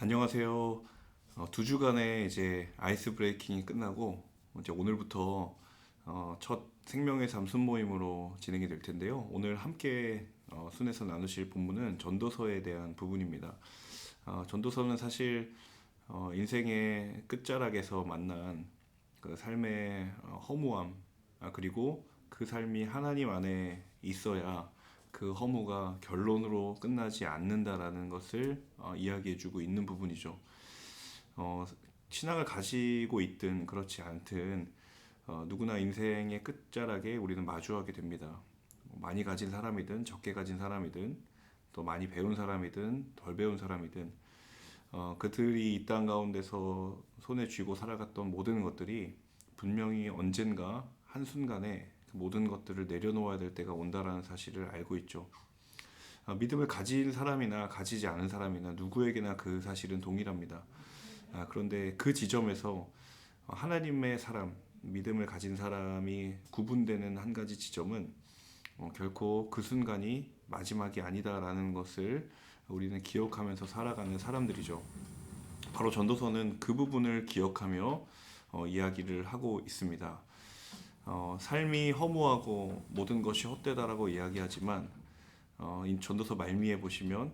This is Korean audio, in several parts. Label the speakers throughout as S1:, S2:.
S1: 안녕하세요. 2주간의 이제 아이스 브레이킹이 끝나고 이제 오늘부터 첫 생명의 삶 순모임으로 진행이 될 텐데요. 오늘 함께 순에서 나누실 본문은 전도서에 대한 부분입니다. 전도서는 사실 인생의 끝자락에서 만난 그 삶의 허무함, 그리고 그 삶이 하나님 안에 있어야 그 허무가 결론으로 끝나지 않는다라는 것을 이야기해주고 있는 부분이죠. 어, 신앙을 가지고 있든 그렇지 않든 누구나 인생의 끝자락에 우리는 마주하게 됩니다. 많이 가진 사람이든 적게 가진 사람이든 또 많이 배운 사람이든 덜 배운 사람이든 그들이 이 땅 가운데서 손에 쥐고 살아갔던 모든 것들이 분명히 언젠가 한순간에 그 모든 것들을 내려놓아야 될 때가 온다라는 사실을 알고 있죠. 믿음을 가진 사람이나 가지지 않은 사람이나 누구에게나 그 사실은 동일합니다. 그런데 그 지점에서 하나님의 사람, 믿음을 가진 사람이 구분되는 한 가지 지점은 결코 그 순간이 마지막이 아니다라는 것을 우리는 기억하면서 살아가는 사람들이죠. 바로 전도서는 그 부분을 기억하며 이야기를 하고 있습니다. 삶이 허무하고 모든 것이 헛되다라고 이야기하지만 이 전도서 말미에 보시면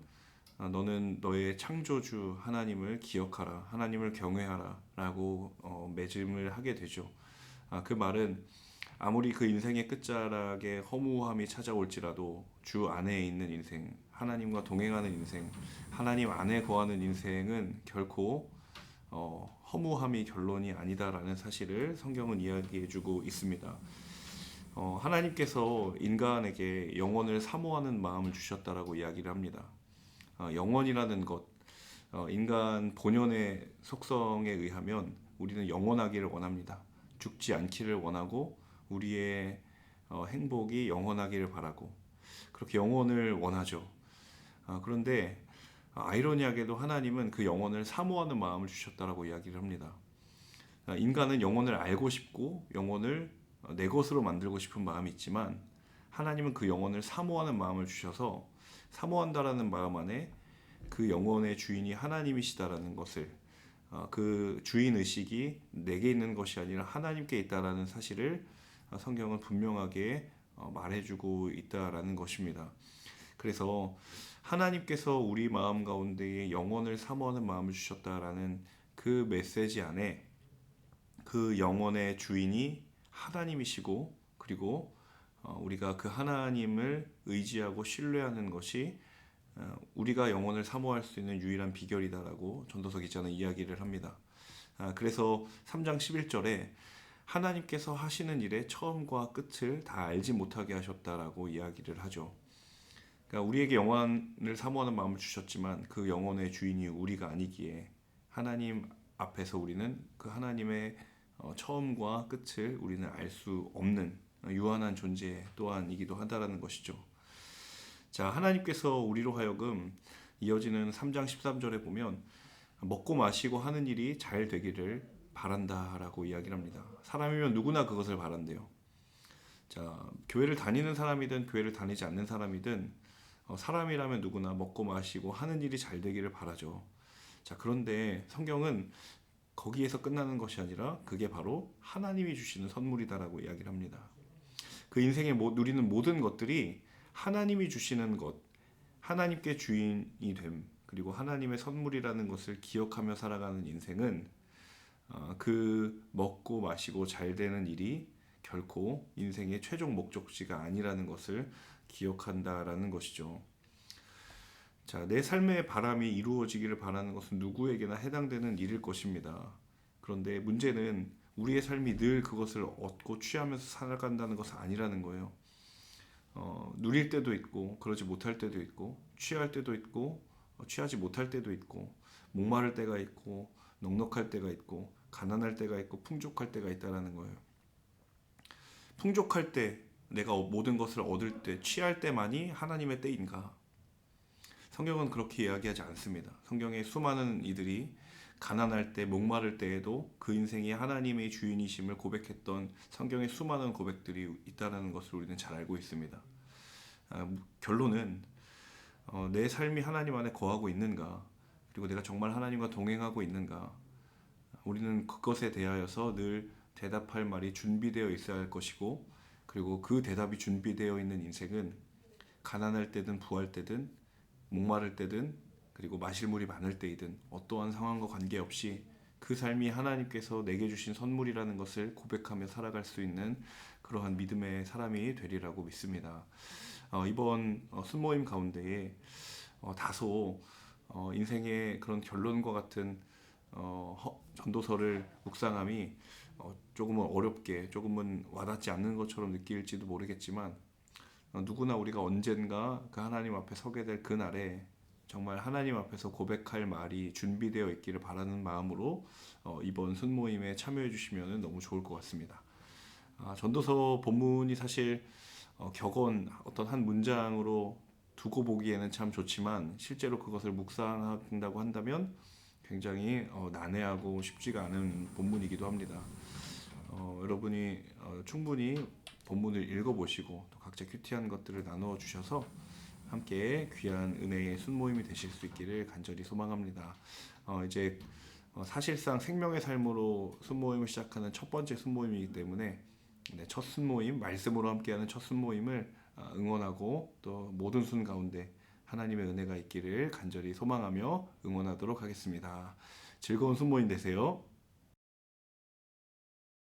S1: 너는 너의 창조주 하나님을 기억하라, 하나님을 경외하라 라고 매짐을 하게 되죠. 그 말은 아무리 그 인생의 끝자락에 허무함이 찾아올지라도 주 안에 있는 인생, 하나님과 동행하는 인생, 하나님 안에 거하는 인생은 결코 허무함이 결론이 아니다라는 사실을 성경은 이야기해주고 있습니다. 하나님께서 인간에게 영혼을 사모하는 마음을 주셨다라고 이야기를 합니다. 영혼이라는 것, 인간 본연의 속성에 의하면 우리는 영원하기를 원합니다. 죽지 않기를 원하고 우리의 행복이 영원하기를 바라고 그렇게 영혼을 원하죠. 그런데 아이러니하게도 하나님은 그 영혼을 사모하는 마음을 주셨다라고 이야기를 합니다. 인간은 영혼을 알고 싶고 영혼을 내 것으로 만들고 싶은 마음이 있지만 하나님은 그 영혼을 사모하는 마음을 주셔서 사모한다라는 마음 안에 그 영혼의 주인이 하나님이시다라는 것을 그 주인 의식이 내게 있는 것이 아니라 하나님께 있다라는 사실을 성경은 분명하게 말해주고 있다라는 것입니다. 그래서 하나님께서 우리 마음 가운데에 영혼을 사모하는 마음을 주셨다라는 그 메시지 안에 그 영혼의 주인이 하나님이시고 그리고 우리가 그 하나님을 의지하고 신뢰하는 것이 우리가 영혼을 사모할 수 있는 유일한 비결이다라고 전도서 기자는 이야기를 합니다. 그래서 3장 11절에 하나님께서 하시는 일의 처음과 끝을 다 알지 못하게 하셨다라고 이야기를 하죠. 그러니까 우리에게 영혼을 사모하는 마음을 주셨지만 그 영혼의 주인이 우리가 아니기에 하나님 앞에서 우리는 그 하나님의 처음과 끝을 우리는 알 수 없는 유한한 존재 또한이기도 하다라는 것이죠. 자, 하나님께서 우리로 하여금 이어지는 3장 13절에 보면 먹고 마시고 하는 일이 잘 되기를 바란다라고 이야기를 합니다. 사람이면 누구나 그것을 바란대요. 자, 교회를 다니는 사람이든 교회를 다니지 않는 사람이든 사람이라면 누구나 먹고 마시고 하는 일이 잘 되기를 바라죠. 자, 그런데 성경은 거기에서 끝나는 것이 아니라 그게 바로 하나님이 주시는 선물이다라고 이야기를 합니다. 그 인생에 누리는 모든 것들이 하나님이 주시는 것, 하나님께 주인이 됨, 그리고 하나님의 선물이라는 것을 기억하며 살아가는 인생은 그 먹고 마시고 잘 되는 일이 결코 인생의 최종 목적지가 아니라는 것을 기억한다라는 것이죠. 자, 내 삶의 바람이 이루어지기를 바라는 것은 누구에게나 해당되는 일일 것입니다. 그런데 문제는 우리의 삶이 늘 그것을 얻고 취하면서 살아간다는 것은 아니라는 거예요. 누릴 때도 있고 그러지 못할 때도 있고 취할 때도 있고 취하지 못할 때도 있고 목마를 때가 있고 넉넉할 때가 있고 가난할 때가 있고 풍족할 때가 있다라는 거예요. 풍족할 때 내가 모든 것을 얻을 때 취할 때만이 하나님의 때인가? 성경은 그렇게 이야기하지 않습니다. 성경의 수많은 이들이 가난할 때, 목마를 때에도 그 인생이 하나님의 주인이심을 고백했던 성경의 수많은 고백들이 있다는 것을 우리는 잘 알고 있습니다. 결론은 내 삶이 하나님 안에 거하고 있는가? 그리고 내가 정말 하나님과 동행하고 있는가? 우리는 그것에 대하여서 늘 대답할 말이 준비되어 있어야 할 것이고, 그리고 그 대답이 준비되어 있는 인생은 가난할 때든 부할 때든 목마를 때든 그리고 마실 물이 많을 때이든 어떠한 상황과 관계없이 그 삶이 하나님께서 내게 주신 선물이라는 것을 고백하며 살아갈 수 있는 그러한 믿음의 사람이 되리라고 믿습니다. 이번 순모임 가운데에 다소 인생의 그런 결론과 같은 전도서를 묵상함이 조금은 어렵게, 조금은 와닿지 않는 것처럼 느낄지도 모르겠지만, 누구나 우리가 언젠가 그 하나님 앞에 서게 될 그날에 정말 하나님 앞에서 고백할 말이 준비되어 있기를 바라는 마음으로 이번 순모임에 참여해 주시면 너무 좋을 것 같습니다. 전도서 본문이 사실 격언 어떤 한 문장으로 두고 보기에는 참 좋지만, 실제로 그것을 묵상한다고 한다면 굉장히 난해하고 쉽지가 않은 본문이기도 합니다. 여러분이 충분히 본문을 읽어보시고 또 각자 큐티한 것들을 나누어 주셔서 함께 귀한 은혜의 순모임이 되실 수 있기를 간절히 소망합니다. 이제 사실상 생명의 삶으로 순모임을 시작하는 첫 번째 순모임이기 때문에, 첫 순모임, 말씀으로 함께하는 첫 순모임을 응원하고 또 모든 순 가운데 하나님의 은혜가 있기를 간절히 소망하며 응원하도록 하겠습니다. 즐거운 순모임 되세요.